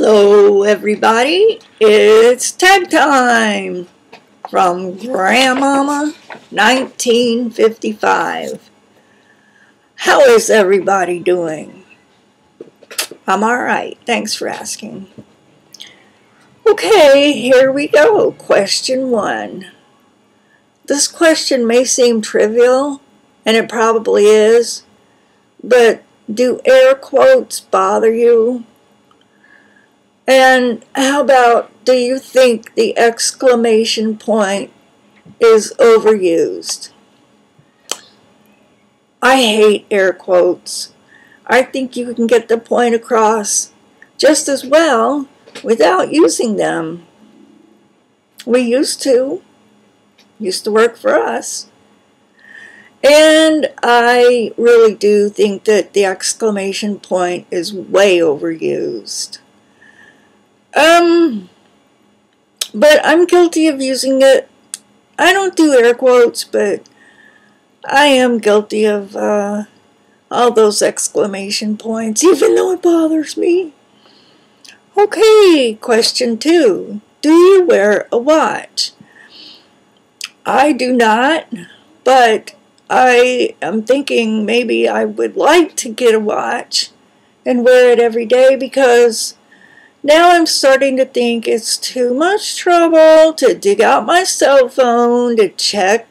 Hello everybody, it's tag time from Grandmama 1955. How is everybody doing? I'm alright, thanks for asking. Okay, here we go. Question 1. This question may seem trivial, and it probably is, but do air quotes bother you? And how about, do you think the exclamation point is overused? I hate air quotes. I think you can get the point across just as well without using them. We used to work for us. And I really do think that the exclamation point is way overused. But I'm guilty of using it. I don't do air quotes, but I am guilty of all those exclamation points, even though it bothers me. Okay, question 2. Do you wear a watch? I do not, but I am thinking maybe I would like to get a watch and wear it every day, because now I'm starting to think it's too much trouble to dig out my cell phone to check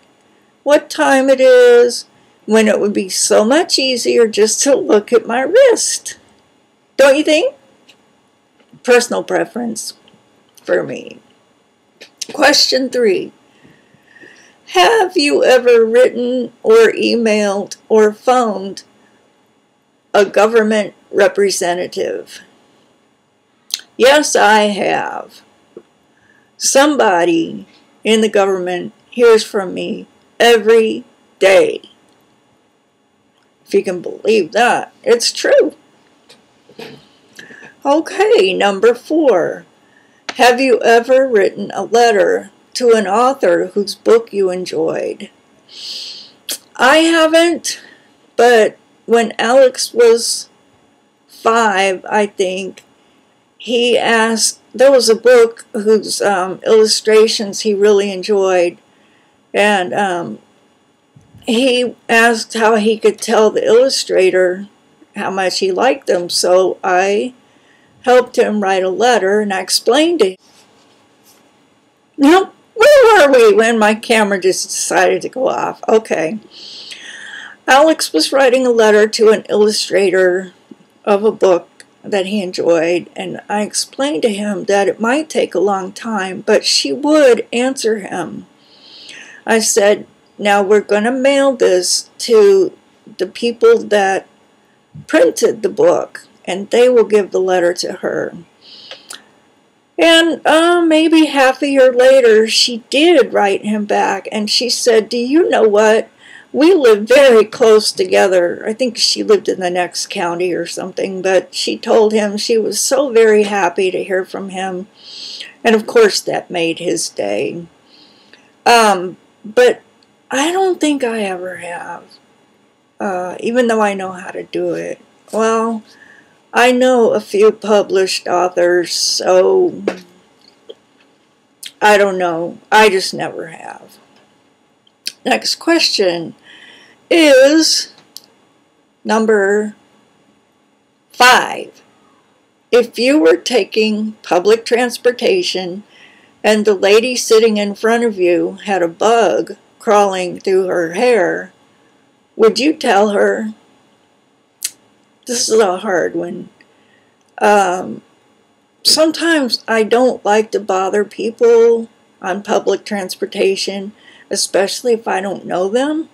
what time it is, when it would be so much easier just to look at my wrist. Don't you think? Personal preference for me. Question 3. Have you ever written or emailed or phoned a government representative? Yes, I have. Somebody in the government hears from me every day. If you can believe that, it's true. Okay, number 4. Have you ever written a letter to an author whose book you enjoyed? I haven't, but when Alex was 5, I think, he asked, there was a book whose illustrations he really enjoyed, and he asked how he could tell the illustrator how much he liked them, so I helped him write a letter, and I explained to him. Now, where were we when my camera just decided to go off? Okay. Alex was writing a letter to an illustrator of a book that he enjoyed, and I explained to him that it might take a long time, but she would answer him. I said, now we're going to mail this to the people that printed the book, and they will give the letter to her. And maybe half a year later, she did write him back, and she said, do you know what? We live very close together. I think she lived in the next county or something, but she told him she was so very happy to hear from him. And of course that made his day. But I don't think I ever have, even though I know how to do it. Well, I know a few published authors, so I don't know. I just never have. Next question is number 5. If you were taking public transportation and the lady sitting in front of you had a bug crawling through her hair, would you tell her? This is a hard one. Sometimes I don't like to bother people on public transportation, especially if I don't know them.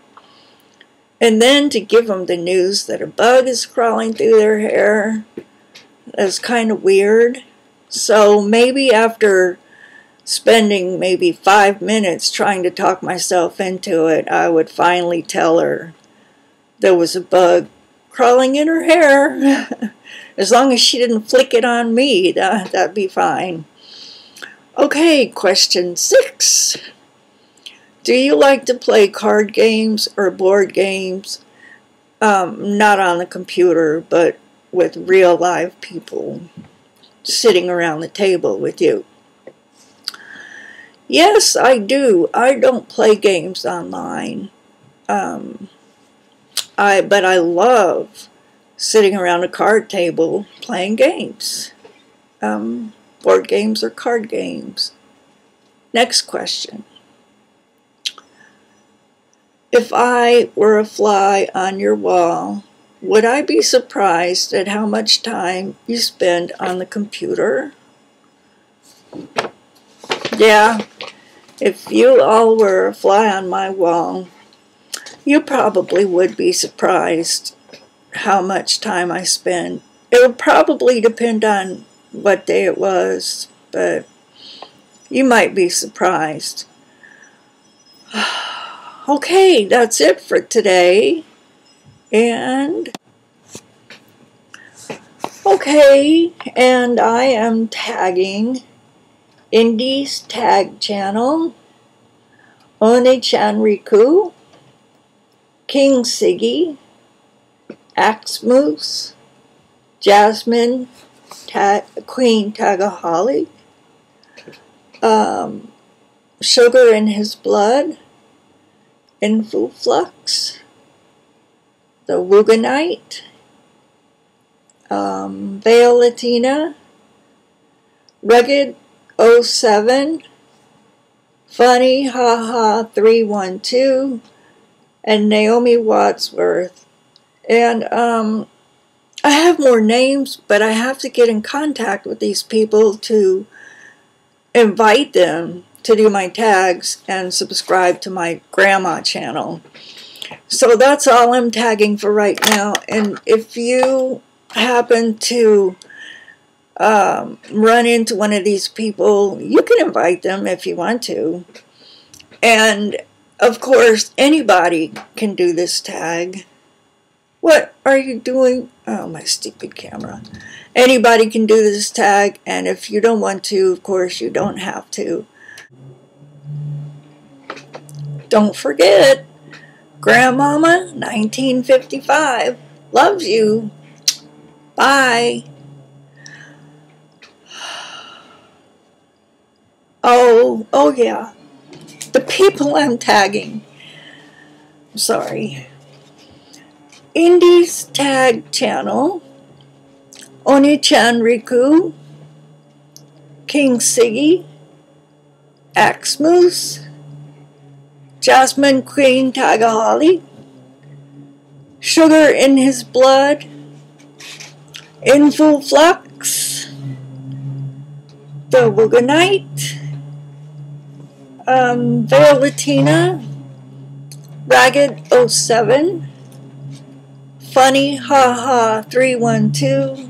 And then to give them the news that a bug is crawling through their hair is kind of weird. So maybe after spending maybe 5 minutes trying to talk myself into it, I would finally tell her there was a bug crawling in her hair. As long as she didn't flick it on me, that'd be fine. Okay, question 6. Do you like to play card games or board games? Not on the computer, but with real live people. sitting around the table with you. Yes, I do. I don't play games online. But I love sitting around a card table playing games. Board games or card games. Next question. If I were a fly on your wall, would I be surprised at how much time you spend on the computer? Yeah, if you all were a fly on my wall, you probably would be surprised how much time I spend. It would probably depend on what day it was, but you might be surprised. Okay, that's it for today. And I am tagging Indy's tag channel, One-chan Riku, King Siggy, Axe Moose, Jasmine, Queen Tagahali, Sugar in His Blood, Influx, the Wuganite, Veil Latina, Rugged 07, Funny Haha 312, and Naomi Wadsworth. And I have more names, but I have to get in contact with these people to invite them to do my tags and subscribe to my grandma channel. So that's all I'm tagging for right now. And if you happen to run into one of these people, you can invite them if you want to. And of course, anybody can do this tag. What are you doing? Oh, my stupid camera. Anybody can do this tag, and if you don't want to, of course, you don't have to. Don't forget, Grandmama 1955 loves you. Bye. Oh yeah. The people I'm tagging. I'm sorry. Indy's tag channel, One-chan Riku, King Siggy, Axe Moose, Jasmine Queen Tagahali, Sugar in His Blood, Influx, the Wuganite, Veil Latina, Ragged 07, Funny Haha 312,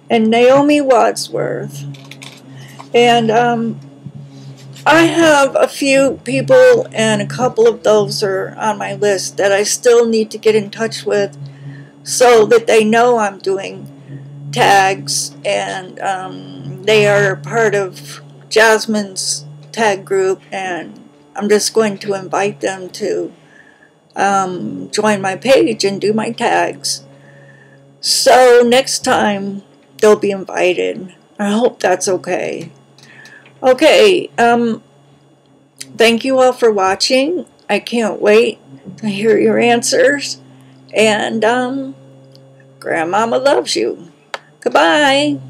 and Naomi Wadsworth. And I have a few people, and a couple of those are on my list that I still need to get in touch with so that they know I'm doing tags, and they are part of Jasmine's tag group, and I'm just going to invite them to join my page and do my tags. So next time they'll be invited. I hope that's okay. Okay, thank you all for watching. I can't wait to hear your answers. And Grandmama loves you. Goodbye.